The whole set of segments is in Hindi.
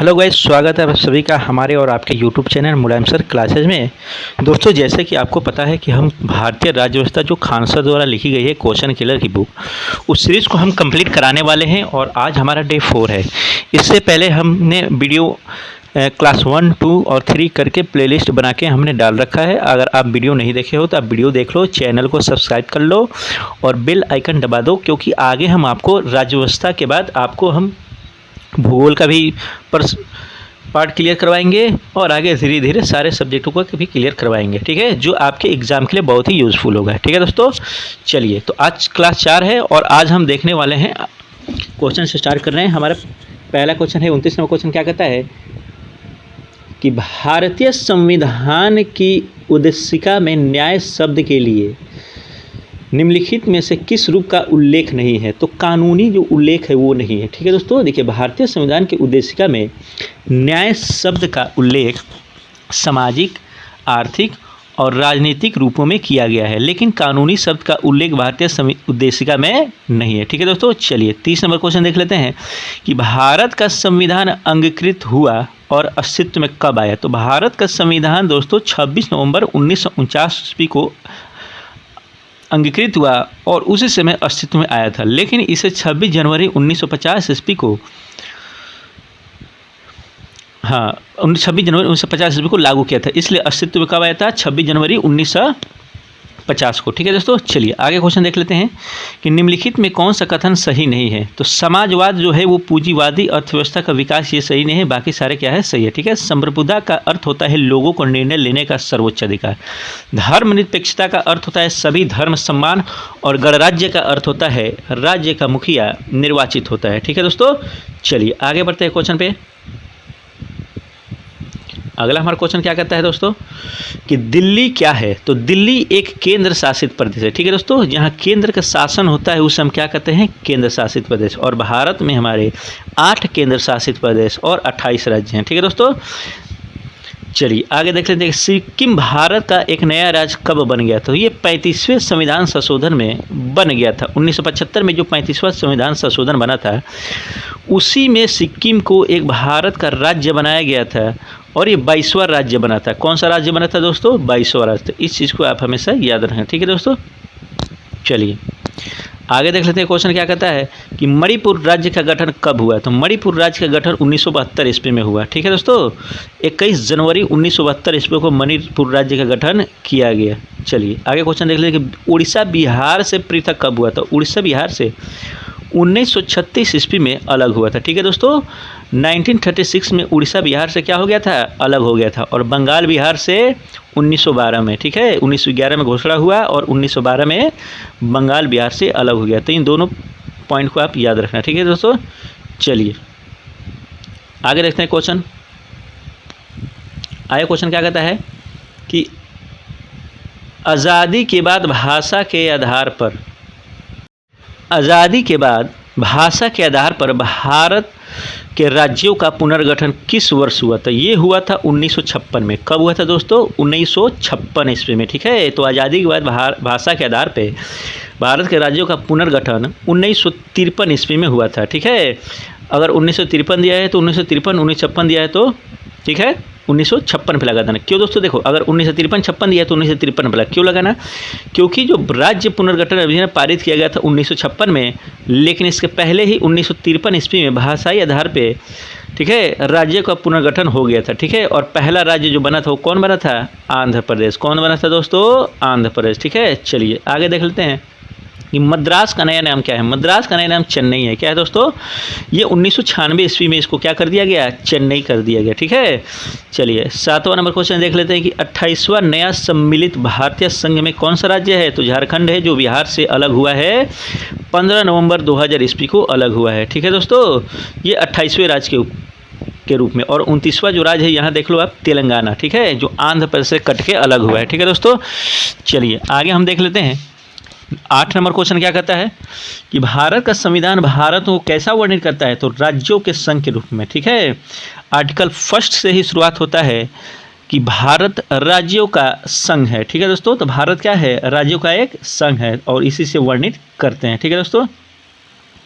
हेलो गाइस, स्वागत है आप सभी का हमारे और आपके यूट्यूब चैनल मुलायम सर क्लासेज में। दोस्तों, जैसे कि आपको पता है कि हम भारतीय राज्य व्यवस्था जो खान सर द्वारा लिखी गई है क्वेश्चन किलर की बुक, उस सीरीज़ को हम कंप्लीट कराने वाले हैं और आज हमारा डे 4 है। इससे पहले हमने वीडियो क्लास 1, 2 और 3 करके प्लेलिस्ट बना के हमने डाल रखा है। अगर आप वीडियो नहीं देखे हो तो आप वीडियो देख लो, चैनल को सब्सक्राइब कर लो और बेल आइकन दबा दो, क्योंकि आगे हम आपको राज्य व्यवस्था के बाद आपको हम भूगोल का भी पार्ट क्लियर करवाएंगे और आगे धीरे धीरे सारे सब्जेक्टों को भी क्लियर करवाएंगे, ठीक है, जो आपके एग्ज़ाम के लिए बहुत ही यूज़फुल होगा। ठीक है दोस्तों, चलिए तो आज क्लास 4 है और आज हम देखने वाले हैं, क्वेश्चन से स्टार्ट कर रहे हैं। हमारा पहला क्वेश्चन है 29 नंबर क्वेश्चन। क्या कहता है कि भारतीय संविधान की उद्देशिका में न्याय शब्द के लिए निम्नलिखित में से किस रूप का उल्लेख नहीं है? तो कानूनी जो उल्लेख है वो नहीं है। ठीक है दोस्तों, देखिए, भारतीय संविधान की उद्देशिका में न्याय शब्द का उल्लेख सामाजिक, आर्थिक और राजनीतिक रूपों में किया गया है, लेकिन कानूनी शब्द का उल्लेख भारतीय उद्देशिका में नहीं है। ठीक है दोस्तों, चलिए 30 नंबर क्वेश्चन देख लेते हैं कि भारत का संविधान अंगीकृत हुआ और अस्तित्व में कब आया? तो भारत का संविधान दोस्तों 26 नवंबर 1949 ईस्वी को अंगीकृत हुआ और उसी समय अस्तित्व में आया था, लेकिन इसे 26 जनवरी 1950 ईस्वी को 26 जनवरी 1950 ईस्वी को लागू किया था, इसलिए अस्तित्व में कब आया था? 26 जनवरी 1950 को। ठीक है दोस्तों, चलिए आगे क्वेश्चन देख लेते हैं कि निम्नलिखित में कौन सा कथन सही नहीं है? तो समाजवाद जो है वो पूंजीवादी अर्थव्यवस्था का विकास, ये सही नहीं है, बाकी सारे क्या है? सही है। ठीक है, संप्रभुता का अर्थ होता है लोगों को निर्णय लेने का सर्वोच्च अधिकार। धर्मनिरपेक्षता का अर्थ होता है सभी धर्म सम्मान, और गणराज्य का अर्थ होता है राज्य का मुखिया निर्वाचित होता है। ठीक है दोस्तों, चलिए आगे बढ़ते हैं क्वेश्चन पे। अगला हमारा क्वेश्चन क्या कहता है दोस्तों कि दिल्ली क्या है? तो दिल्ली एक केंद्र शासित प्रदेश है। ठीक है दोस्तों, जहाँ केंद्र का शासन होता है उसे हम क्या कहते हैं? केंद्र शासित प्रदेश। और भारत में हमारे 8 केंद्र शासित प्रदेश और 28 राज्य हैं। ठीक है दोस्तों, चलिए आगे देख लेते हैं। सिक्किम भारत का एक नया राज्य कब बन गया? तो ये 35वें संविधान संशोधन में बन गया था। 1975 में जो 35वां संविधान संशोधन बना था, उसी में सिक्किम को एक भारत का राज्य बनाया गया था और ये 22वां राज्य बना था। कौन सा राज्य बना था दोस्तों? 22वां राज्य। इस चीज़ को आप हमेशा याद रखें। ठीक है दोस्तों, चलिए आगे देख लेते हैं। क्वेश्चन क्या कहता है कि मणिपुर राज्य का गठन कब हुआ? तो मणिपुर राज्य का गठन 1972 ईस्वी में हुआ। ठीक है दोस्तों, 21 जनवरी 1972 ईस्वी को मणिपुर राज्य का गठन किया गया। चलिए आगे क्वेश्चन देख लेते हैं कि उड़ीसा बिहार से पृथक कब हुआ? तो उड़ीसा बिहार से 1936 ईस्वी में अलग हुआ था। ठीक है दोस्तों, 1936 में उड़ीसा बिहार से क्या हो गया था? अलग हो गया था। और बंगाल बिहार से 1912 में, ठीक है, 1911 में घोषणा हुआ और 1912 में बंगाल बिहार से अलग हो गया। तो इन दोनों पॉइंट को आप याद रखना। ठीक है दोस्तों, चलिए आगे देखते हैं क्वेश्चन। आगे क्वेश्चन क्या कहता है कि आज़ादी के बाद भाषा के आधार पर भारत के राज्यों का पुनर्गठन किस वर्ष हुआ था? ये हुआ था 1956 में। कब हुआ था दोस्तों? 1956 ईस्वी में। ठीक है, तो आज़ादी के बाद भाषा के आधार पे भारत के राज्यों का पुनर्गठन 1953 ईस्वी में हुआ था। ठीक है, अगर 1953 दिया है तो 1953, 1956 दिया है तो ठीक है 1956 पे लगा देना। क्यों दोस्तों? देखो, अगर 1953-56 दिया है तो 1953 पे लगा। क्यों लगाना? क्योंकि जो राज्य पुनर्गठन अभियान पारित किया गया था 1956 में, लेकिन इसके पहले ही 1953 ईस्वी में भाषाई आधार पे, ठीक है, राज्य का पुनर्गठन हो गया था। ठीक है, और पहला राज्य जो बना था वो कौन बना था? आंध्र प्रदेश। कौन बना था दोस्तों? आंध्र प्रदेश। ठीक है, चलिए आगे देख लेते हैं कि मद्रास का नया नाम क्या है? मद्रास का नया नाम चेन्नई है। क्या है दोस्तों? ये 1996 ईस्वी में इसको क्या कर दिया गया? चेन्नई कर दिया गया। ठीक है, चलिए 7वां नंबर क्वेश्चन देख लेते हैं कि 28वां नया सम्मिलित भारतीय संघ में कौन सा राज्य है? तो झारखंड है, जो बिहार से अलग हुआ है। 15 नवंबर 2000 ईस्वी को अलग हुआ है। ठीक है दोस्तों, ये 28वें राज्य के रूप में। और 29वां जो राज्य है यहाँ देख लो आप, तेलंगाना। ठीक है, जो आंध्र प्रदेश से कट के अलग हुआ है। ठीक है दोस्तों, चलिए आगे हम देख लेते हैं। 8 नंबर क्वेश्चन क्या कहता है कि भारत का संविधान भारत को कैसा वर्णित करता है? तो राज्यों के संघ के रूप में। ठीक है, आर्टिकल 1 से ही शुरुआत होता है कि भारत राज्यों का संघ है। ठीक है दोस्तों, तो भारत क्या है? राज्यों का एक संघ है और इसी से वर्णित करते हैं। ठीक है दोस्तों,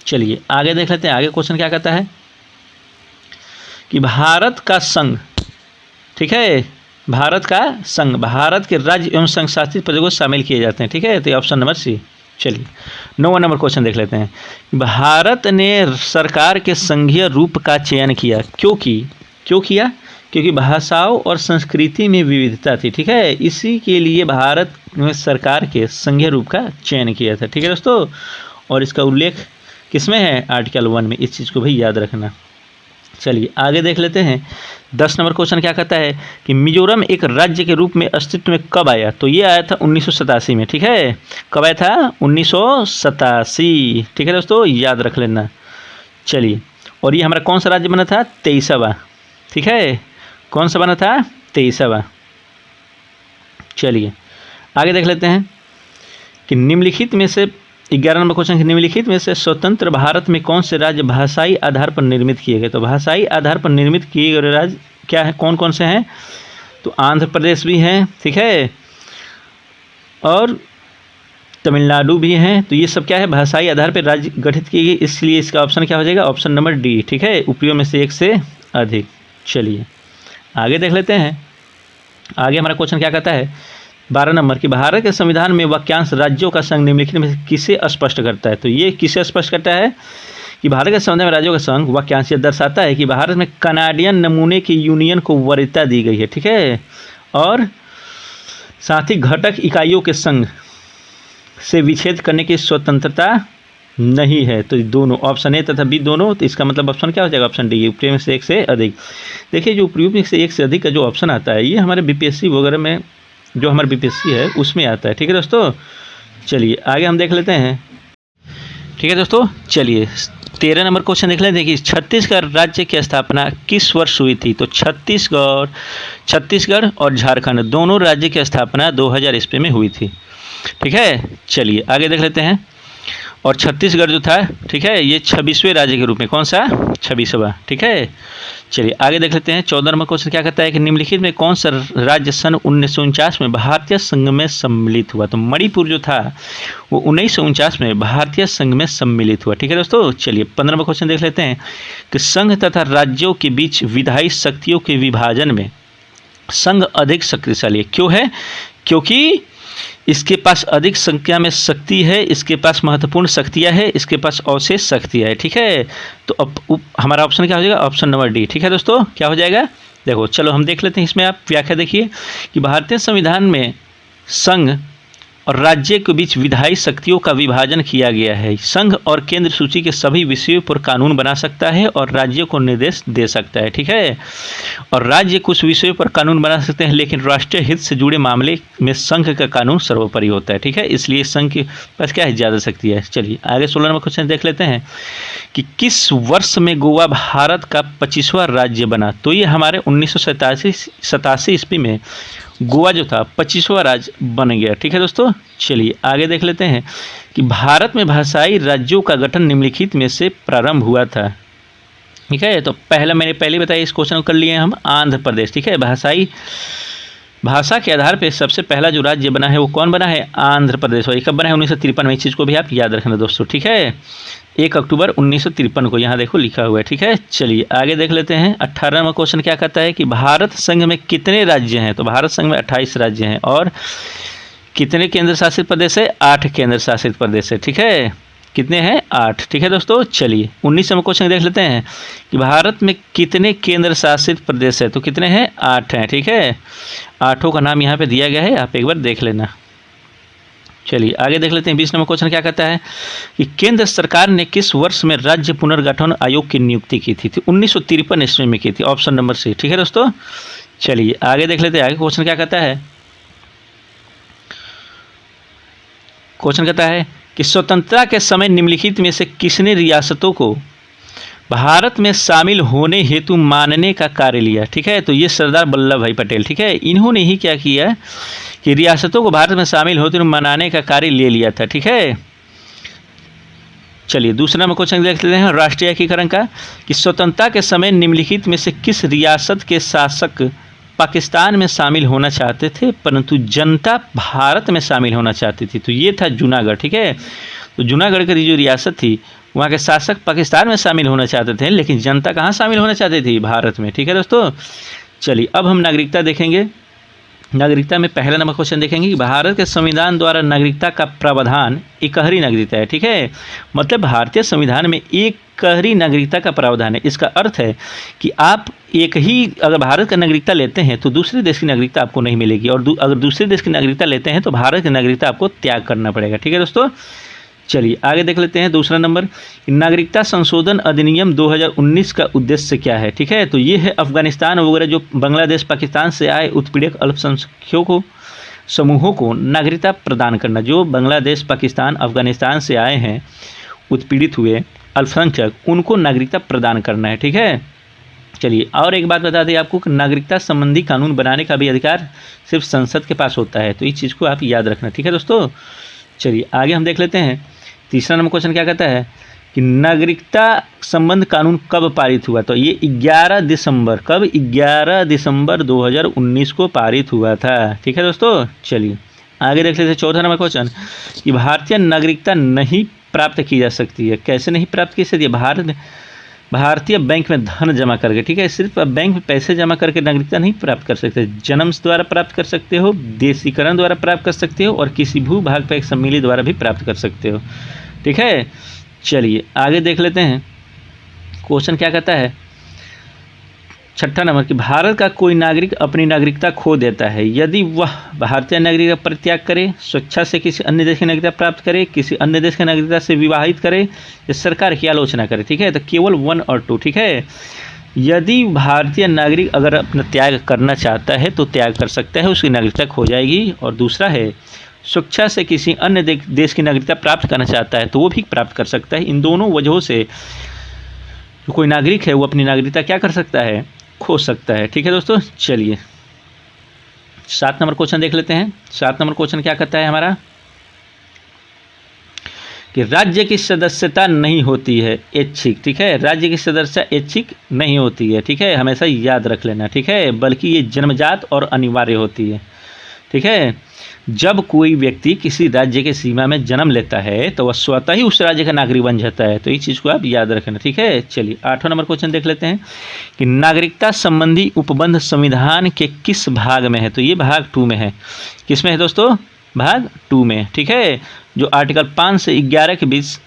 चलिए आगे देख लेते हैं। आगे क्वेश्चन क्या कहता है कि भारत का संघ, ठीक है, भारत का संघ, भारत के राज्य एवं संघ शासित प्रदेशों को शामिल किए जाते हैं, ठीक है। तो ये ऑप्शन नंबर सी। चलिए 9वां नंबर क्वेश्चन देख लेते हैं। भारत ने सरकार के संघीय रूप का चयन किया, क्यों किया? क्योंकि भाषाओं और संस्कृति में विविधता थी, ठीक है। इसी के लिए भारत में सरकार के संघीय रूप का चयन किया था, ठीक है दोस्तों। और इसका उल्लेख किसमें है? आर्टिकल 1 में। इस चीज़ को भी याद रखना। चलिए आगे देख लेते हैं। 10 नंबर क्वेश्चन क्या कहता है कि मिजोरम एक राज्य के रूप में अस्तित्व में कब आया? तो ये आया था 1987 में, ठीक है। कब आया था? 1987, ठीक है दोस्तों, याद रख लेना। चलिए, और ये हमारा कौन सा राज्य बना था? 23वां, ठीक है। कौन सा बना था? 23वां। चलिए आगे देख लेते हैं कि निम्नलिखित में से 11 नंबर क्वेश्चन, निम्नलिखित में से स्वतंत्र भारत में कौन से राज्य भाषाई आधार पर निर्मित किए गए? तो भाषाई आधार पर निर्मित किए गए राज्य क्या है, कौन कौन से हैं? तो आंध्र प्रदेश भी हैं, ठीक है, और तमिलनाडु भी हैं। तो ये सब क्या है? भाषाई आधार पर राज्य गठित किए गए, इसलिए इसका ऑप्शन क्या हो जाएगा? ऑप्शन नंबर डी, ठीक है, उपरियों में से एक से अधिक। चलिए आगे देख लेते हैं। आगे हमारा क्वेश्चन क्या कहता है? 12 नंबर की भारत के संविधान में वाक्यांश राज्यों का संघ निम्नलिखित में से किसे स्पष्ट करता है? तो ये किसे स्पष्ट करता है कि भारत के संविधान में राज्यों का संघ वाक्यांश ये दर्शाता है कि भारत में कनाडियन नमूने की यूनियन को वरीयता दी गई है, ठीक है, और साथ ही घटक इकाइयों के संघ से विच्छेद करने की स्वतंत्रता नहीं है। तो दोनों ऑप्शन ए तथा बी दोनों, तो इसका मतलब ऑप्शन क्या हो जाएगा? ऑप्शन डी, उपरी में से एक से अधिक। देखिए जो उपरी में से एक से अधिक का जो ऑप्शन आता है ये हमारे बीपीएससी वगैरह में, जो हमारे बीपीएससी है उसमें आता है, ठीक है दोस्तों। चलिए आगे हम देख लेते हैं, ठीक है दोस्तों। चलिए 13 नंबर क्वेश्चन देख लेते हैं कि छत्तीसगढ़ राज्य की स्थापना किस वर्ष हुई थी? तो छत्तीसगढ़ और झारखंड दोनों राज्य की स्थापना 2000 ईस्वी में हुई थी, ठीक है। चलिए आगे देख लेते हैं। और छत्तीसगढ़ जो था, ठीक है, ये 26वें राज्य के रूप में, कौन सा? 26वां, ठीक है। चलिए आगे देख लेते हैं। 14 नंबर क्वेश्चन क्या कहता है कि निम्नलिखित में कौन सा राज्य सन 1949 में भारतीय संघ में सम्मिलित हुआ? तो मणिपुर जो था वो 1949 में भारतीय संघ में सम्मिलित हुआ, ठीक है दोस्तों। चलिए 15 नंबर क्वेश्चन देख लेते हैं कि संघ तथा राज्यों के बीच विधायी शक्तियों के विभाजन में संघ अधिक शक्तिशाली है, क्यों है? क्योंकि इसके पास अधिक संख्या में शक्ति है, इसके पास महत्वपूर्ण शक्तियाँ है, इसके पास अवशेष शक्तियाँ है, ठीक है। तो अब हमारा ऑप्शन क्या हो जाएगा? ऑप्शन नंबर डी, ठीक है दोस्तों। क्या हो जाएगा? देखो चलो हम देख लेते हैं। इसमें आप व्याख्या देखिए कि भारतीय संविधान में संघ और राज्य के बीच विधायी शक्तियों का विभाजन किया गया है। संघ और केंद्र सूची के सभी विषयों पर कानून बना सकता है और राज्यों को निर्देश दे सकता है, ठीक है। और राज्य कुछ विषयों पर कानून बना सकते हैं, लेकिन राष्ट्रीय हित से जुड़े मामले में संघ का कानून सर्वोपरि होता है, ठीक है। इसलिए संघ के पास क्या है? ज़्यादा शक्ति है। चलिए आगे 16 नंबर क्वेश्चन देख लेते हैं कि किस वर्ष में गोवा भारत का 25वां राज्य बना? तो ये हमारे 1987 ईस्वी में गोवा जो था 25वां राज्य बन गया, ठीक है दोस्तों। चलिए आगे देख लेते हैं कि भारत में भाषाई राज्यों का गठन निम्नलिखित में से प्रारंभ हुआ था, ठीक है। तो मैंने पहले बताया, इस क्वेश्चन को कर लिए हम आंध्र प्रदेश, ठीक है। भाषा के आधार पर सबसे पहला जो राज्य बना है वो कौन बना है? आंध्र प्रदेश। और ये कब बना है? 1953 में। इस चीज़ को भी आप याद रखना दोस्तों, ठीक है। 1 अक्टूबर 1953 को यहाँ देखो लिखा हुआ है, ठीक है। चलिए आगे देख लेते हैं। 18वां क्वेश्चन क्या कहता है कि भारत संघ में कितने राज्य हैं? तो भारत संघ में 28 राज्य हैं और कितने केंद्र शासित प्रदेश है? 8 केंद्र शासित प्रदेश है, ठीक है। कितने हैं? 8, ठीक है दोस्तों। चलिए 19वां क्वेश्चन देख लेते हैं कि भारत में कितने केंद्र शासित प्रदेश है? तो कितने हैं? 8 हैं, ठीक है। 8 का नाम यहाँ पे दिया गया है, आप एक बार देख लेना। चलिए आगे देख लेते हैं। 20 नंबर क्वेश्चन क्या कहता है कि केंद्र सरकार ने किस वर्ष में राज्य पुनर्गठन आयोग की नियुक्ति की थी? 1953 ईस्वी में की थी, ऑप्शन नंबर सी, ठीक है दोस्तों। चलिए आगे देख लेते हैं। आगे क्वेश्चन क्या कहता है? क्वेश्चन कहता है कि स्वतंत्रता के समय निम्नलिखित में से किसने रियासतों को भारत में शामिल होने हेतु मानने का कार्य लिया? ठीक है, तो ये सरदार वल्लभ भाई पटेल, ठीक है, इन्होंने ही क्या किया कि रियासतों को भारत में शामिल होते हुए मनाने का कार्य ले लिया था, ठीक है। चलिए दूसरा में क्वेश्चन देख लेते हैं राष्ट्रीय एकीकरण का, कि स्वतंत्रता के समय निम्नलिखित में से किस रियासत के शासक पाकिस्तान में शामिल होना चाहते थे परंतु जनता भारत में शामिल होना चाहती थी? तो ये था जूनागढ़, ठीक है। तो जूनागढ़ की जो रियासत थी वहाँ के शासक पाकिस्तान में शामिल होना चाहते थे, लेकिन जनता कहाँ शामिल होना चाहती थी? भारत में। ठीक है दोस्तों, चलिए अब हम नागरिकता देखेंगे। नागरिकता में पहला नंबर क्वेश्चन देखेंगे कि भारत के संविधान द्वारा नागरिकता का प्रावधान एकहरी नागरिकता है। ठीक है, मतलब भारतीय संविधान में एकहरी नागरिकता का प्रावधान है। इसका अर्थ है कि आप एक ही अगर भारत का नागरिकता लेते हैं तो दूसरे देश की नागरिकता आपको नहीं मिलेगी, और अगर दूसरे देश की नागरिकता लेते हैं तो भारत की नागरिकता आपको त्याग करना पड़ेगा। ठीक है दोस्तों, चलिए आगे देख लेते हैं। दूसरा नंबर, नागरिकता संशोधन अधिनियम 2019 का उद्देश्य क्या है? ठीक है, तो ये है अफगानिस्तान वगैरह जो बांग्लादेश पाकिस्तान से आए उत्पीड़ित अल्पसंख्यकों समूहों को नागरिकता प्रदान करना। जो बांग्लादेश पाकिस्तान अफगानिस्तान से आए हैं उत्पीड़ित हुए अल्पसंख्यक, उनको नागरिकता प्रदान करना है। ठीक है, चलिए और एक बात बता दें आपको कि नागरिकता संबंधी कानून बनाने का भी अधिकार सिर्फ संसद के पास होता है, तो इस चीज़ को आप याद रखना। ठीक है दोस्तों, चलिए आगे हम देख लेते हैं। तीसरा नंबर क्वेश्चन क्या कहता है कि नागरिकता संबंध कानून कब पारित हुआ? तो ये 11 दिसंबर, कब? 11 दिसंबर 2019 को पारित हुआ था। ठीक है दोस्तों, चलिए आगे देख लेते हैं। चौथा नंबर क्वेश्चन कि भारतीय नागरिकता नहीं प्राप्त की जा सकती है। कैसे नहीं प्राप्त की सकती है? भारतीय बैंक में धन जमा करके। ठीक है, सिर्फ बैंक में पैसे जमा करके नागरिकता नहीं प्राप्त कर सकते। जन्म द्वारा प्राप्त कर सकते हो, देशीकरण द्वारा प्राप्त कर सकते हो, और किसी भूभाग पर एक सम्मिलित द्वारा भी प्राप्त कर सकते हो। ठीक है, चलिए आगे देख लेते हैं। क्वेश्चन क्या कहता है? छठा नंबर कि भारत का कोई नागरिक अपनी नागरिकता खो देता है यदि वह भारतीय नागरिकता परित्याग करे, स्वेच्छा से किसी अन्य देश की नागरिकता प्राप्त करे, किसी अन्य देश की नागरिकता से विवाहित करे, या सरकार की आलोचना करे। ठीक है, तो केवल 1 और 2। ठीक है, यदि भारतीय नागरिक अगर अपना त्याग करना चाहता है तो त्याग कर सकता है, उसकी नागरिकता खो जाएगी। और दूसरा है स्वेच्छा से किसी अन्य देश की नागरिकता प्राप्त करना चाहता है तो वो भी प्राप्त कर सकता है। इन दोनों वजहों से जो कोई नागरिक है वो अपनी नागरिकता क्या कर सकता है? खो सकता है। ठीक है दोस्तों, चलिए 7 नंबर क्वेश्चन देख लेते हैं। 7 नंबर क्वेश्चन क्या कहता है हमारा कि राज्य की सदस्यता नहीं होती है ऐच्छिक। ठीक है, राज्य की सदस्यता ऐच्छिक नहीं होती है। ठीक है, हमेशा याद रख लेना। ठीक है, बल्कि ये जन्मजात और अनिवार्य होती है। ठीक है, जब कोई व्यक्ति किसी राज्य के सीमा में जन्म लेता है तो वह स्वतः ही उस राज्य का नागरिक बन जाता है, तो इस चीज़ को आप याद रखना। ठीक है, चलिए 8वां नंबर क्वेश्चन देख लेते हैं कि नागरिकता संबंधी उपबंध संविधान के किस भाग में है? तो ये भाग 2 में है। किस में है दोस्तों? भाग 2 में। ठीक है, जो आर्टिकल 5 से 11 के बीच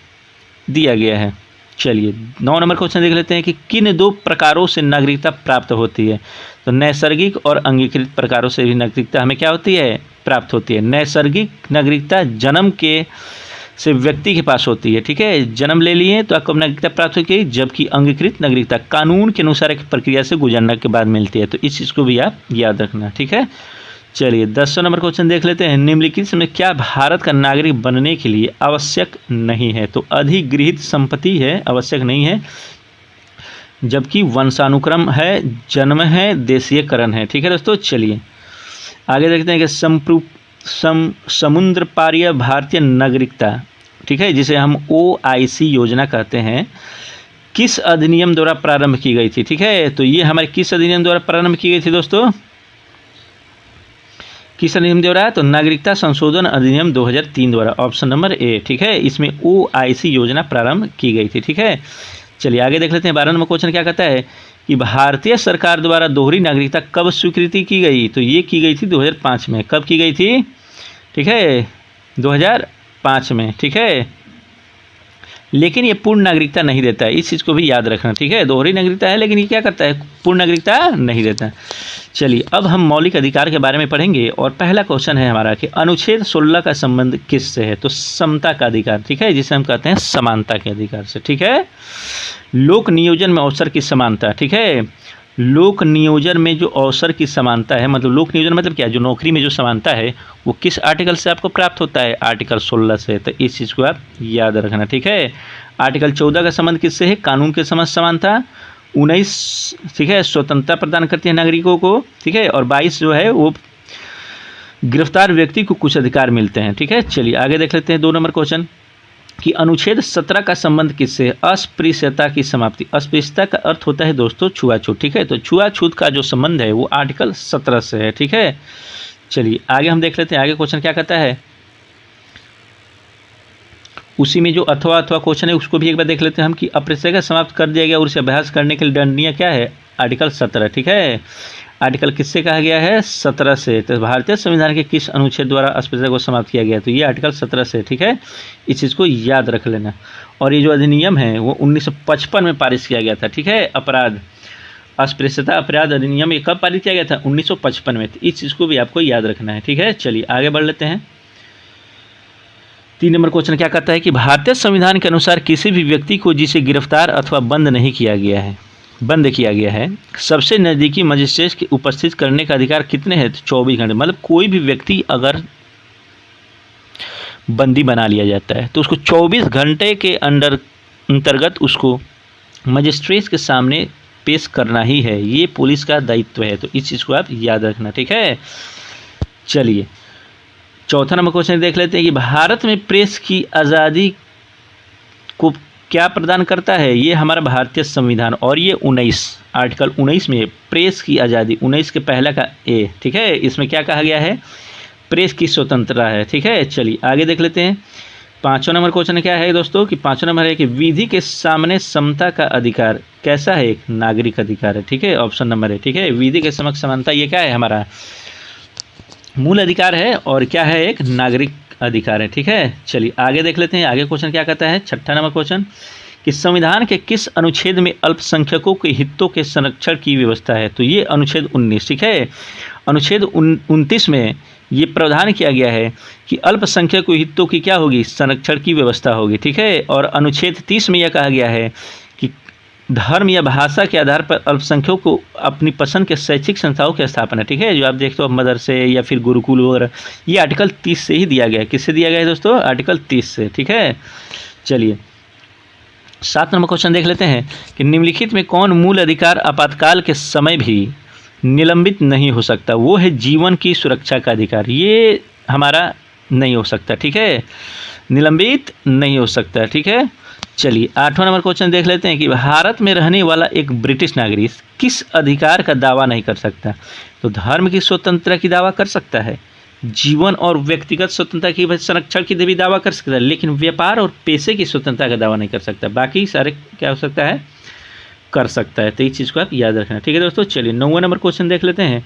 दिया गया है। चलिए 9 नंबर क्वेश्चन देख लेते हैं कि किन 2 प्रकारों से नागरिकता प्राप्त होती है? तो नैसर्गिक और अंगीकृत प्रकारों से भी नागरिकता हमें क्या होती है? प्राप्त होती है। नैसर्गिक नागरिकता जन्म के से व्यक्ति के पास होती है। ठीक है, जन्म ले लिए तो आपको नागरिकता प्राप्त होती है, जबकि अंगीकृत नागरिकता कानून के अनुसार एक प्रक्रिया से गुजरने के बाद मिलती है, तो इस चीज़ को भी आप याद रखना। ठीक है, चलिए 10वां नंबर क्वेश्चन देख लेते हैं। निम्नलिखित में क्या भारत का नागरिक बनने के लिए आवश्यक नहीं है? तो अधिगृहित संपत्ति है, आवश्यक नहीं है, जबकि वंशानुक्रम है, जन्म है, देशीयकरण है। ठीक है दोस्तों, चलिए आगे देखते हैं कि समुद्र पारीय भारतीय नागरिकता, ठीक है, जिसे हम OIC योजना कहते हैं, किस अधिनियम द्वारा प्रारंभ की गई थी? ठीक है, तो ये हमारे किस अधिनियम द्वारा प्रारंभ की गई थी दोस्तों? किस अधिनियम द्वारा? तो नागरिकता संशोधन अधिनियम 2003 द्वारा, ऑप्शन नंबर ए। ठीक है, इसमें OIC योजना प्रारंभ की गई थी। ठीक है, चलिए आगे देख लेते हैं। 12 नंबर क्वेश्चन क्या कहता है कि भारतीय सरकार द्वारा दोहरी नागरिकता कब स्वीकृति की गई? तो ये की गई थी 2005 में। कब की गई थी? ठीक है, 2005 में। ठीक है, लेकिन ये पूर्ण नागरिकता नहीं देता है, इस चीज़ को भी याद रखना। ठीक है, दोहरी नागरिकता है लेकिन ये क्या करता है? पूर्ण नागरिकता नहीं देता। चलिए अब हम मौलिक अधिकार के बारे में पढ़ेंगे, और पहला क्वेश्चन है हमारा कि अनुच्छेद 16 का संबंध किससे है? तो समता का अधिकार, ठीक है, जिसे हम कहते हैं समानता के अधिकार से। ठीक है, लोक नियोजन में अवसर की समानता। ठीक है, लोक नियोजन में जो अवसर की समानता है, मतलब लोक नियोजन मतलब क्या? जो नौकरी में जो समानता है वो किस आर्टिकल से आपको प्राप्त होता है? आर्टिकल 16 से। तो इस चीज़ को आप याद रखना। ठीक है, आर्टिकल 14 का संबंध किससे है? कानून के समझ समानता। 19, ठीक है, स्वतंत्रता प्रदान करती है नागरिकों को। ठीक है, और 22 जो है वो गिरफ्तार व्यक्ति को कुछ अधिकार मिलते हैं। ठीक है, चलिए आगे देख लेते हैं 2 नंबर क्वेश्चन कि अनुच्छेद 17 का संबंध किससे है? अस्पृश्यता की समाप्ति। अस्पृश्यता का अर्थ होता है दोस्तों छुआछूत। ठीक है, तो छुआछूत का जो संबंध है वो आर्टिकल 17 से है। ठीक है, चलिए आगे हम देख लेते हैं। आगे क्वेश्चन क्या कहता है? उसी में जो अथवा अथवा क्वेश्चन है उसको भी एक बार देख लेते हैं हम कि अपरिचय समाप्त कर दिया गया और उसे अभ्यास करने के लिए दंडनीय क्या है, आर्टिकल 17। ठीक है, आर्टिकल किससे कहा गया है, 17 से। तो भारतीय संविधान के किस अनुच्छेद द्वारा अस्पृश्यता को समाप्त किया गया, तो ये आर्टिकल 17 से। ठीक है, इस चीज़ को याद रख लेना। और ये जो अधिनियम है वो 1955 में पारित किया गया था। ठीक है, अपराध अस्पृश्यता अपराध अधिनियम ये कब पारित किया गया था, 1955 में। तो इस चीज़ को भी आपको याद रखना है। ठीक है, चलिए आगे बढ़ लेते हैं। 3 नंबर क्वेश्चन क्या कहता है कि भारतीय संविधान के अनुसार किसी भी व्यक्ति को जिसे गिरफ्तार अथवा बंद किया गया है सबसे नज़दीकी मजिस्ट्रेट की उपस्थित करने का अधिकार कितने हैं, तो 24 घंटे। मतलब कोई भी व्यक्ति अगर बंदी बना लिया जाता है तो उसको 24 घंटे के अंतर्गत उसको मजिस्ट्रेट के सामने पेश करना ही है। ये पुलिस का दायित्व है, तो इस चीज़ को आप याद रखना। ठीक है, चलिए 4था नंबर क्वेश्चन देख लेते हैं कि भारत में प्रेस की आज़ादी को क्या प्रदान करता है। ये हमारा भारतीय संविधान और ये 19 आर्टिकल 19 में प्रेस की आज़ादी, 19 के पहला का ए। ठीक है, इसमें क्या कहा गया है, प्रेस की स्वतंत्रता है। ठीक है, चलिए आगे देख लेते हैं। 5वां नंबर क्वेश्चन क्या है दोस्तों कि 5वां नंबर है कि विधि के सामने समता का अधिकार कैसा है, एक नागरिक अधिकार है। ठीक है, ऑप्शन नंबर है। ठीक है, विधि के समक्ष समानता ये क्या है, हमारा मूल अधिकार है और क्या है, एक नागरिक अधिकार है। ठीक है, चलिए आगे देख लेते हैं। आगे क्वेश्चन क्या कहता है, 6ठा नंबर क्वेश्चन कि संविधान के किस अनुच्छेद में अल्पसंख्यकों के हितों के संरक्षण की व्यवस्था है, तो ये अनुच्छेद 19। ठीक है, अनुच्छेद 29 में ये प्रावधान किया गया है कि अल्पसंख्यक हितों की क्या होगी, संरक्षण की व्यवस्था होगी। ठीक है, और अनुच्छेद 30 में यह कहा गया है कि धर्म या भाषा के आधार पर अल्पसंख्यकों को अपनी पसंद के शैक्षिक संस्थाओं की स्थापना। ठीक है, जो आप देखते हो मदरसे या फिर गुरुकुल वगैरह, ये आर्टिकल 30 से ही दिया गया है। किससे दिया गया है दोस्तों, आर्टिकल 30 से। ठीक है, चलिए 7 नंबर क्वेश्चन देख लेते हैं कि निम्नलिखित में कौन मूल अधिकार आपातकाल के समय भी निलंबित नहीं हो सकता, वो है जीवन की सुरक्षा का अधिकार। ये हमारा नहीं हो सकता। ठीक है, निलंबित नहीं हो सकता। ठीक है, चलिए 8वां नंबर क्वेश्चन देख लेते हैं कि भारत में रहने वाला एक ब्रिटिश नागरिक किस अधिकार का दावा नहीं कर सकता, तो धर्म की स्वतंत्रता की दावा कर सकता है, जीवन और व्यक्तिगत स्वतंत्रता की संरक्षण की भी दावा कर सकता है, लेकिन व्यापार और पेशे की स्वतंत्रता का दावा नहीं कर सकता। बाकी सारे क्या हो सकता है, कर सकता है। तो इस चीज़ को आप याद रखना। ठीक है दोस्तों, चलिए 9वां नंबर क्वेश्चन देख लेते हैं।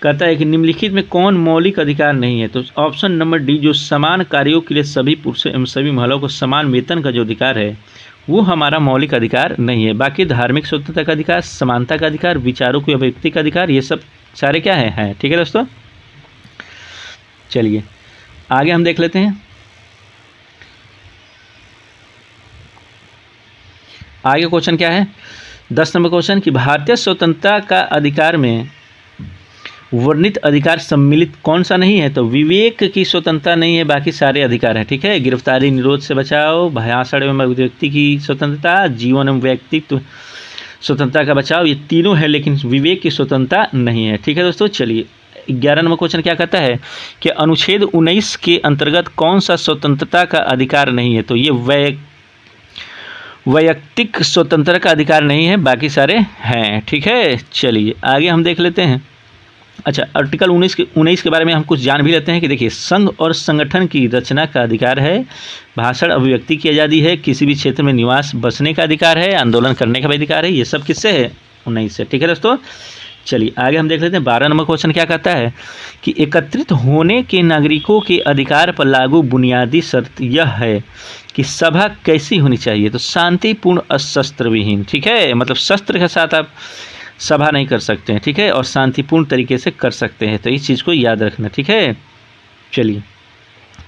कहता है कि निम्नलिखित में कौन मौलिक अधिकार नहीं है, तो ऑप्शन नंबर डी, जो समान कार्यों के लिए सभी पुरुषों एवं सभी महिलाओं को समान वेतन का जो अधिकार है वो हमारा मौलिक अधिकार नहीं है। बाकी धार्मिक स्वतंत्रता का अधिकार, समानता का अधिकार, विचारों की अभिव्यक्ति का अधिकार, ये सब सारे क्या है। ठीक है दोस्तों, चलिए आगे हम देख लेते हैं। आगे क्वेश्चन क्या है, 10 नंबर क्वेश्चन कि भारतीय स्वतंत्रता का अधिकार में वर्णित अधिकार सम्मिलित कौन सा नहीं है, तो विवेक की स्वतंत्रता नहीं है, बाकी सारे अधिकार हैं। ठीक है, गिरफ्तारी निरोध से बचाव, भाषण एवं व्यक्ति की स्वतंत्रता, जीवन एवं व्यक्तित्व स्वतंत्रता का बचाव, ये तीनों है, लेकिन विवेक की स्वतंत्रता नहीं है। ठीक है दोस्तों, चलिए 11 नंबर क्वेश्चन क्या कहता है कि अनुच्छेद 19 के अंतर्गत कौन सा स्वतंत्रता का अधिकार नहीं है, तो ये वैयक्तिक स्वतंत्रता का अधिकार नहीं है, बाकी सारे हैं। ठीक है, चलिए आगे हम देख लेते हैं। अच्छा, आर्टिकल 19 के बारे में हम कुछ जान भी लेते हैं कि देखिए, संघ और संगठन की रचना का अधिकार है, भाषण अभिव्यक्ति की आज़ादी है, किसी भी क्षेत्र में निवास बसने का अधिकार है, आंदोलन करने का भी अधिकार है। ये सब किससे है, 19 से। ठीक है दोस्तों, चलिए आगे हम देख लेते हैं। 12 नंबर क्वेश्चन क्या कहता है कि एकत्रित होने के नागरिकों के अधिकार पर लागू बुनियादी शर्त यह है कि सभा कैसी होनी चाहिए, तो शांतिपूर्ण अशस्त्र विहीन। ठीक है, मतलब शस्त्र के साथ आप सभा नहीं कर सकते हैं। ठीक है, और शांतिपूर्ण तरीके से कर सकते हैं, तो इस चीज़ को याद रखना। ठीक है, चलिए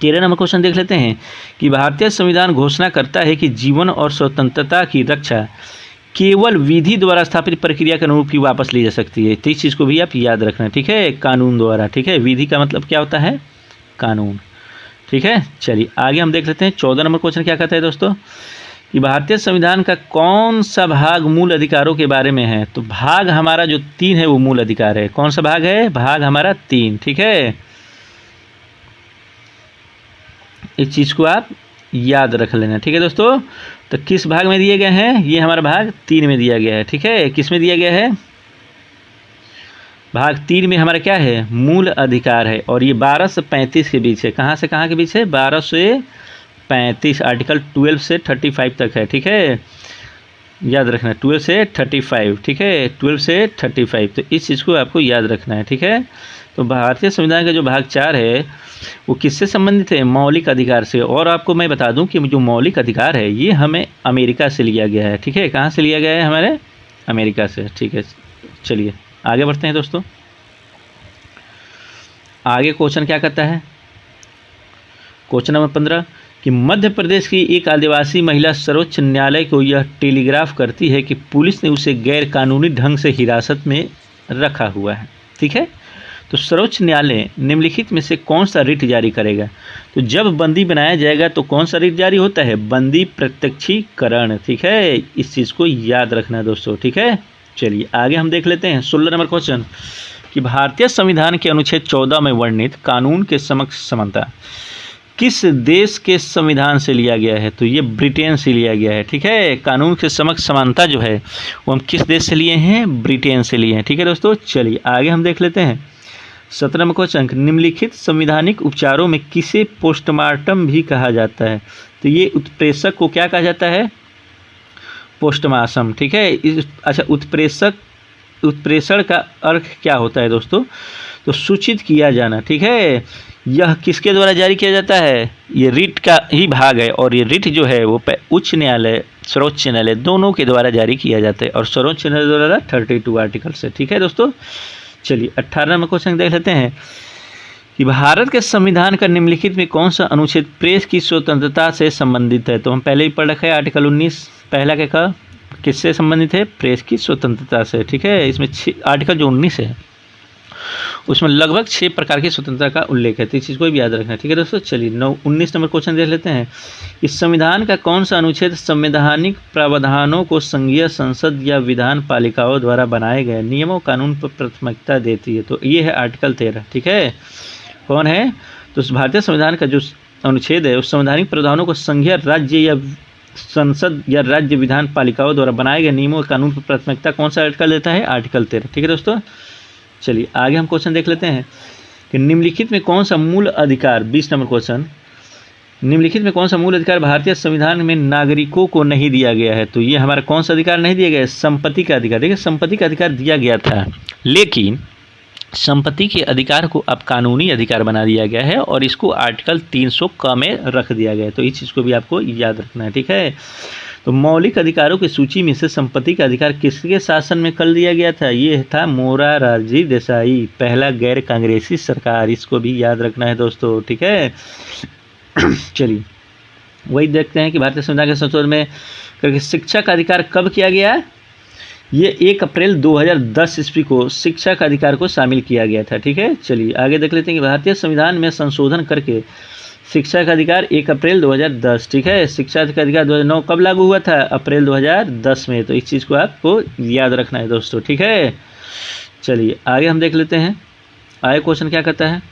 13 नंबर क्वेश्चन देख लेते हैं कि भारतीय संविधान घोषणा करता है कि जीवन और स्वतंत्रता की रक्षा केवल विधि द्वारा स्थापित प्रक्रिया के अनुरूप ही वापस ली जा सकती है। तो इस चीज़ को भी आप याद रखना। ठीक है, कानून द्वारा। ठीक है, विधि का मतलब क्या होता है, कानून। ठीक है, चलिए आगे हम देख लेते हैं। 14 नंबर क्वेश्चन क्या कहता है दोस्तों कि भारतीय संविधान का कौन सा भाग मूल अधिकारों के बारे में है, तो भाग हमारा जो 3 है वो मूल अधिकार है। कौन सा भाग है, भाग हमारा 3। ठीक है, इस चीज़ को आप याद रख लेना। ठीक है दोस्तों, तो किस भाग में दिए गए हैं, ये हमारा भाग 3 में दिया गया है। ठीक है, किस में दिया गया है, भाग 3 में हमारा क्या है, मूल अधिकार है, और ये 12 से 35 के बीच है। कहाँ से कहाँ के बीच है, 12 से 35 आर्टिकल 12 से 35 तक है, ठीक है, याद रखना है 12 से 35, ठीक है, 12 से 35, तो इस चीज़ को आपको याद रखना है, ठीक है। तो भारतीय संविधान का जो भाग 4 है वो किससे संबंधित है? मौलिक अधिकार से। और आपको मैं बता दूं कि जो मौलिक अधिकार है ये हमें अमेरिका से लिया गया है, ठीक है, कहाँ से लिया गया है? हमारे अमेरिका से, ठीक है। चलिए आगे बढ़ते हैं दोस्तों। आगे क्वेश्चन क्या कहता है? क्वेश्चन नंबर 15 कि मध्य प्रदेश की एक आदिवासी महिला सर्वोच्च न्यायालय को यह टेलीग्राफ करती है कि पुलिस ने उसे गैर कानूनी ढंग से हिरासत में रखा हुआ है, ठीक है। तो सर्वोच्च न्यायालय निम्नलिखित में से कौन सा रिट जारी करेगा? तो जब बंदी बनाया जाएगा तो कौन सा रिट जारी होता है? बंदी प्रत्यक्षीकरण, ठीक है, इस चीज़ को याद रखना है दोस्तों, ठीक है। चलिए आगे हम देख लेते हैं 16 नंबर क्वेश्चन कि भारतीय संविधान के अनुच्छेद 14 में वर्णित कानून के समक्ष समानता किस देश के संविधान से लिया गया है? तो ये ब्रिटेन से लिया गया है, ठीक है। कानून के समक्ष समानता जो है वो हम किस देश से लिए हैं? ब्रिटेन से लिए हैं, ठीक है दोस्तों। चलिए आगे हम देख लेते हैं 17 नंबर क्वेश्चन निम्नलिखित संवैधानिक उपचारों में किसे पोस्टमार्टम भी कहा जाता है? तो ये उत्प्रेषक को क्या कहा जाता है? पोस्टमार्टम, ठीक है। अच्छा, उत्प्रेषण का अर्थ क्या होता है दोस्तों? तो सूचित किया जाना, ठीक है। यह किसके द्वारा जारी किया जाता है? ये रिट का ही भाग है और ये रिट जो है वो उच्च न्यायालय, सर्वोच्च न्यायालय दोनों के द्वारा जारी किया जाता है और सर्वोच्च न्यायालय द्वारा 32 आर्टिकल से, ठीक है दोस्तों। चलिए 18 नंबर क्वेश्चन देख लेते हैं कि भारत के संविधान का निम्नलिखित में कौन सा अनुच्छेद प्रेस की स्वतंत्रता से संबंधित है? तो हम पहले ही पढ़ रखा है आर्टिकल 19 पहला क्या किससे संबंधित है? प्रेस की स्वतंत्रता से, ठीक है। इसमें आर्टिकल जो 19 है उसमें लगभग 6 प्रकार की स्वतंत्रता का उल्लेख है, तो इस चीज़ को भी याद रखना है, ठीक है दोस्तों। चलिए 19 नंबर क्वेश्चन देख लेते हैं। इस संविधान का कौन सा अनुच्छेद संवैधानिक प्रावधानों को संघीय संसद या विधान पालिकाओं द्वारा बनाए गए नियमों कानून पर प्राथमिकता देती है? तो ये है आर्टिकल 13, ठीक है। कौन है? तो भारतीय संविधान का जो अनुच्छेद है उस संवैधानिक प्रावधानों को संघीय राज्य या संसद या राज्य विधान पालिकाओं द्वारा बनाए गए नियमों कानून पर प्राथमिकता कौन सा आर्टिकल देता है? आर्टिकल 13, ठीक है दोस्तों। चलिए आगे हम क्वेश्चन देख लेते हैं कि निम्नलिखित में कौन सा मूल अधिकार, 20 नंबर क्वेश्चन, निम्नलिखित में कौन सा मूल अधिकार भारतीय संविधान में नागरिकों को नहीं दिया गया है? तो ये हमारा कौन सा अधिकार नहीं दिया गया है? संपत्ति का अधिकार। देखिए संपत्ति का अधिकार दिया गया था, लेकिन संपत्ति के अधिकार को अब कानूनी अधिकार बना दिया गया है और इसको आर्टिकल 300 क में रख दिया गया है, तो इस चीज़ को भी आपको याद रखना है, ठीक है। तो मौलिक अधिकारों की सूची में से संपत्ति का अधिकार किसके शासन में कर दिया गया था? ये था मोरारजी देसाई, पहला गैर कांग्रेसी सरकार, इसको भी याद रखना है दोस्तों, ठीक है। चलिए वही देखते हैं कि भारतीय संविधान के संशोधन में करके शिक्षा का अधिकार कब किया गया? ये 1 अप्रैल 2010 ईस्वी को शिक्षा का अधिकार को शामिल किया गया था, ठीक है। चलिए आगे देख लेते हैं कि भारतीय संविधान में संशोधन करके शिक्षा का अधिकार 1 अप्रैल 2010, ठीक है। शिक्षा का अधिकार 2009 कब लागू हुआ था? अप्रैल 2010 में, तो इस चीज़ को आपको याद रखना है दोस्तों, ठीक है। चलिए आगे हम देख लेते हैं। आगे क्वेश्चन क्या कहता है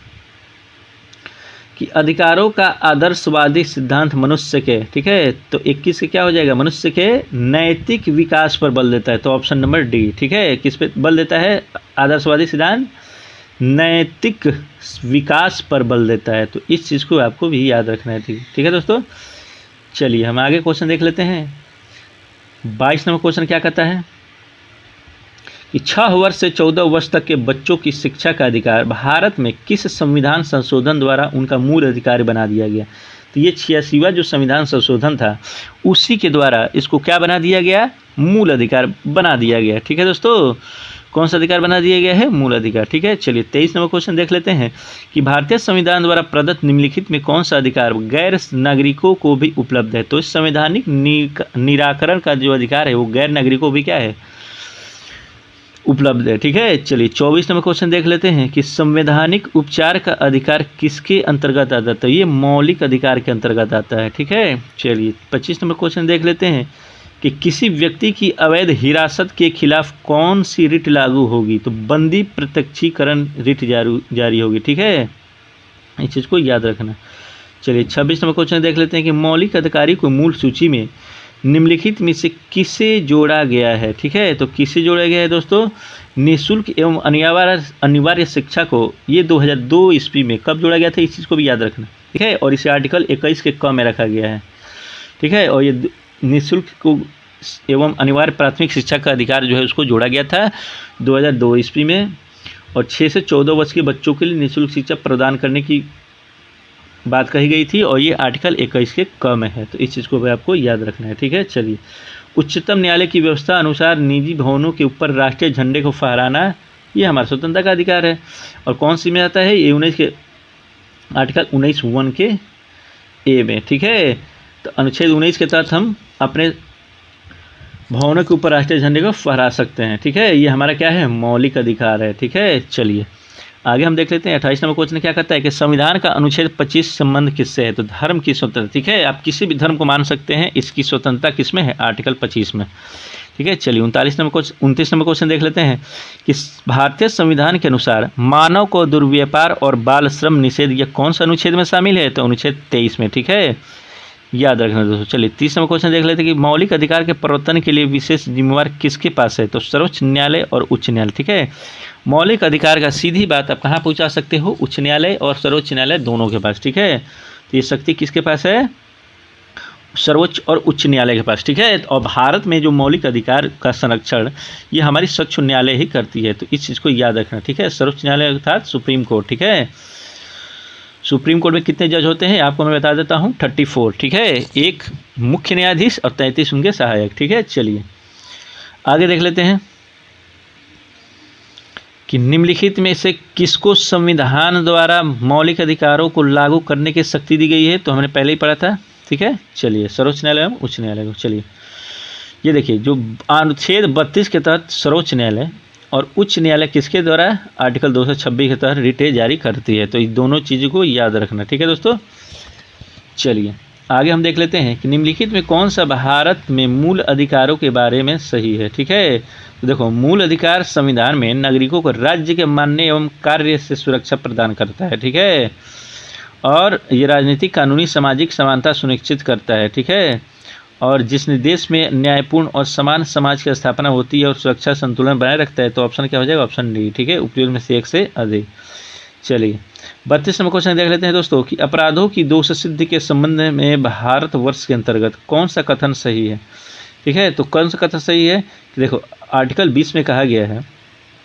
कि अधिकारों का आदर्शवादी सिद्धांत मनुष्य के, ठीक है, तो 21 के क्या हो जाएगा? मनुष्य के नैतिक विकास पर बल देता है, तो ऑप्शन नंबर डी, ठीक है। किस पे बल देता है आदर्शवादी सिद्धांत? नैतिक विकास पर बल देता है, तो इस चीज़ को आपको भी याद रखना है, ठीक है दोस्तों। चलिए हम आगे क्वेश्चन देख लेते हैं। 22 नंबर क्वेश्चन क्या कहता है कि 6 वर्ष से 14 वर्ष तक के बच्चों की शिक्षा का अधिकार भारत में किस संविधान संशोधन द्वारा उनका मूल अधिकार बना दिया गया? तो ये 86वां जो संविधान संशोधन था उसी के द्वारा इसको क्या बना दिया गया? मूल अधिकार बना दिया गया, ठीक है दोस्तों। कौन सा अधिकार बना दिया गया है? मूल अधिकार, ठीक है। चलिए 23 नंबर क्वेश्चन देख लेते हैं कि भारतीय संविधान द्वारा प्रदत्त निम्नलिखित में कौन सा अधिकार गैर नागरिकों को भी उपलब्ध है? तो इस संवैधानिक निराकरण का जो अधिकार है वो गैर नागरिकों भी क्या है? उपलब्ध है, ठीक है। चलिए 24 नंबर क्वेश्चन देख लेते हैं कि संवैधानिक उपचार का अधिकार किसके अंतर्गत आता है? तो ये मौलिक अधिकार के अंतर्गत आता है, ठीक है। चलिए 25 नंबर क्वेश्चन देख लेते हैं कि किसी व्यक्ति की अवैध हिरासत के खिलाफ कौन सी रिट लागू होगी? तो बंदी प्रत्यक्षीकरण रिट जारी होगी, ठीक है। इस चीज़ को याद रखना। चलिए 26 नंबर क्वेश्चन देख लेते हैं कि मौलिक अधिकारी को मूल सूची में निम्नलिखित में से किसे जोड़ा गया है? ठीक है, तो किसे जोड़ा गया है दोस्तों? निःशुल्क एवं अनिवार्य शिक्षा को ये 2002 ईस्वी में कब जोड़ा गया था, इस चीज़ को भी याद रखना, ठीक है। और इसे आर्टिकल 21 के क में रखा गया है, ठीक है। और ये निःशुल्क को एवं अनिवार्य प्राथमिक शिक्षा का अधिकार जो है उसको जोड़ा गया था 2002 ईस्वी में। और 6 से 14 वर्ष के बच्चों के लिए निःशुल्क शिक्षा प्रदान करने की बात कही गई थी, और ये आर्टिकल 21 के क में है, तो इस चीज़ को भी आपको याद रखना है, ठीक है। चलिए, उच्चतम न्यायालय की व्यवस्था अनुसार निजी भवनों के ऊपर राष्ट्रीय झंडे को फहराना ये हमारा स्वतंत्रता का अधिकार है। और कौन सी में आता है, ये 19 के आर्टिकल 19(1) के ए में, ठीक है। तो अनुच्छेद 19 के तहत हम अपने भवनों के ऊपर राष्ट्रीय झंडे को फहरा सकते हैं, ठीक है। ये हमारा क्या है, मौलिक अधिकार है, ठीक है। चलिए आगे हम देख लेते हैं 28 नंबर क्वेश्चन क्या कहता है कि संविधान का अनुच्छेद 25 संबंध किससे है, तो धर्म की स्वतंत्रता, ठीक है। आप किसी भी धर्म को मान सकते हैं, इसकी स्वतंत्रता किसमें है, आर्टिकल 25 में, ठीक है। चलिए 29 नंबर क्वेश्चन देख लेते हैं कि भारतीय संविधान के अनुसार मानव को दुर्व्यापार और बाल श्रम निषेध यह कौन सा अनुच्छेद में शामिल है, तो अनुच्छेद 23 में, ठीक है, याद रखना दोस्तों। चलिए 30 नंबर क्वेश्चन देख लेते हैं कि मौलिक अधिकार के प्रवर्तन के लिए विशेष जिम्मेवार किसके पास है, तो सर्वोच्च न्यायालय और उच्च न्यायालय, ठीक है। मौलिक अधिकार का सीधी बात आप कहाँ पहुँचा सकते हो, उच्च न्यायालय और सर्वोच्च न्यायालय दोनों के पास, ठीक है। तो ये शक्ति किसके पास है, सर्वोच्च और उच्च न्यायालय के पास, ठीक है। और भारत में जो मौलिक अधिकार का संरक्षण ये हमारी सर्वोच्च न्यायालय ही करती है, तो इस चीज़ को याद रखना, ठीक है। सर्वोच्च न्यायालय अर्थात सुप्रीम कोर्ट, ठीक है। सुप्रीम कोर्ट में कितने जज होते हैं आपको मैं बता देता हूँ, 34, ठीक है। एक मुख्य न्यायाधीश और 33 उनके सहायक, ठीक है। चलिए आगे देख लेते हैं कि निम्नलिखित में से किसको संविधान द्वारा मौलिक अधिकारों को लागू करने की शक्ति दी गई है, तो हमने पहले ही पढ़ा था, ठीक है। चलिए सर्वोच्च न्यायालय एवं उच्च न्यायालय को, चलिए ये देखिए जो अनुच्छेद 32 के तहत सर्वोच्च न्यायालय और उच्च न्यायालय किसके द्वारा, आर्टिकल 226 के तहत रिटे जारी करती है, तो इन दोनों चीज़ों को याद रखना, ठीक है दोस्तों। चलिए आगे हम देख लेते हैं कि निम्नलिखित में कौन सा भारत में मूल अधिकारों के बारे में सही है, ठीक है। तो देखो मूल अधिकार संविधान में नागरिकों को राज्य के मान्य एवं कार्य से सुरक्षा प्रदान करता है, ठीक है। और ये राजनीतिक कानूनी सामाजिक समानता सुनिश्चित करता है, ठीक है। और जिस देश में न्यायपूर्ण और समान समाज की स्थापना होती है और सुरक्षा संतुलन बनाए रखता है, तो ऑप्शन क्या हो जाएगा, ऑप्शन डी, ठीक है। उपयुक्त में से एक से अधिक। चलिए 32 नंबर क्वेश्चन देख लेते हैं दोस्तों कि अपराधों की दोष सिद्धि के संबंध में भारतवर्ष के अंतर्गत कौन सा कथन सही है, ठीक है। तो कौन सा कथन सही है कि देखो आर्टिकल 20 में कहा गया है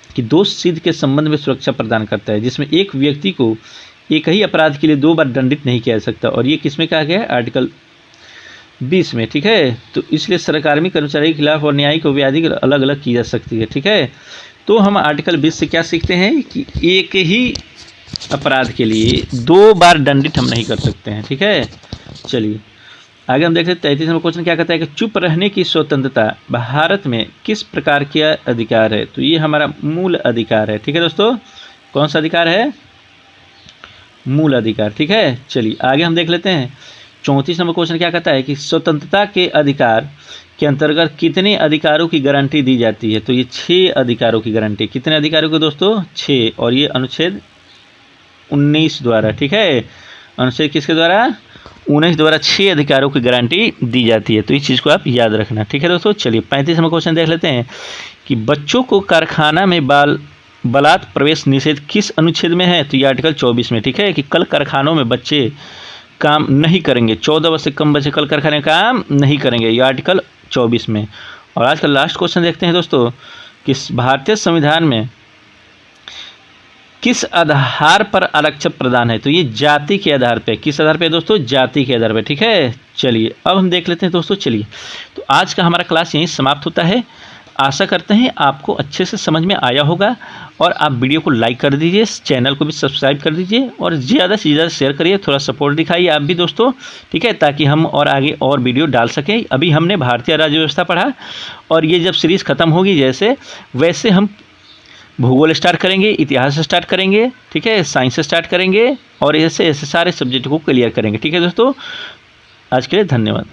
कि दोष सिद्ध के संबंध में सुरक्षा प्रदान करता है, जिसमें एक व्यक्ति को एक ही अपराध के लिए 2 बार दंडित नहीं किया जा सकता, और ये किसमें कहा गया है, आर्टिकल 20 में, ठीक है। तो इसलिए सरकारी कर्मचारी के खिलाफ और न्यायिक व्याधि अलग अलग की जा सकती है, ठीक है। तो हम आर्टिकल 20 से क्या सीखते हैं कि एक ही अपराध के लिए 2 बार दंडित हम नहीं कर सकते हैं, ठीक है। चलिए आगे हम देखते हैं 33 नंबर क्वेश्चन क्या कहता है कि चुप रहने की स्वतंत्रता भारत में किस प्रकार का अधिकार है, तो ये हमारा मूल अधिकार है, ठीक है दोस्तों। कौन सा अधिकार है, मूल अधिकार, ठीक है। चलिए आगे हम देख लेते हैं 34 नंबर क्वेश्चन क्या कहता है कि स्वतंत्रता के अधिकार के अंतर्गत कितने अधिकारों की गारंटी दी जाती है, तो ये 6 अधिकारों की गारंटी, कितने अधिकारों को दोस्तों, 6, और ये अनुच्छेद 19 द्वारा, ठीक है। अनुच्छेद किसके द्वारा, 19 द्वारा 6 अधिकारों की गारंटी दी जाती है, तो इस चीज़ को आप याद रखना, ठीक है दोस्तों। चलिए 35 नंबर क्वेश्चन देख लेते हैं कि बच्चों को कारखाना में बलात् प्रवेश निषेध किस अनुच्छेद में है, तो ये आर्टिकल 24 में, ठीक है। कि कल कारखानों में बच्चे काम नहीं करेंगे, 14 वर्ष से कम बच्चे कल कारखाने में काम नहीं करेंगे, ये आर्टिकल 24 में। और आज का लास्ट क्वेश्चन देखते हैं दोस्तों कि भारतीय संविधान में किस आधार पर आरक्षण प्रदान है, तो ये जाति के आधार पे, किस आधार पे दोस्तों, जाति के आधार पे, ठीक है। चलिए अब हम देख लेते हैं दोस्तों। चलिए तो आज का हमारा क्लास यहीं समाप्त होता है। आशा करते हैं आपको अच्छे से समझ में आया होगा, और आप वीडियो को लाइक कर दीजिए, चैनल को भी सब्सक्राइब कर दीजिए, और ज़्यादा से ज़्यादा शेयर करिए, थोड़ा सपोर्ट दिखाइए आप भी दोस्तों, ठीक है, ताकि हम और आगे और वीडियो डाल सकें। अभी हमने भारतीय राज्य व्यवस्था पढ़ा, और ये जब सीरीज़ ख़त्म होगी जैसे वैसे हम भूगोल स्टार्ट करेंगे, इतिहास स्टार्ट करेंगे, ठीक है, साइंस स्टार्ट करेंगे, और ऐसे सारे सब्जेक्ट को क्लियर करेंगे, ठीक है दोस्तों। आज के लिए धन्यवाद।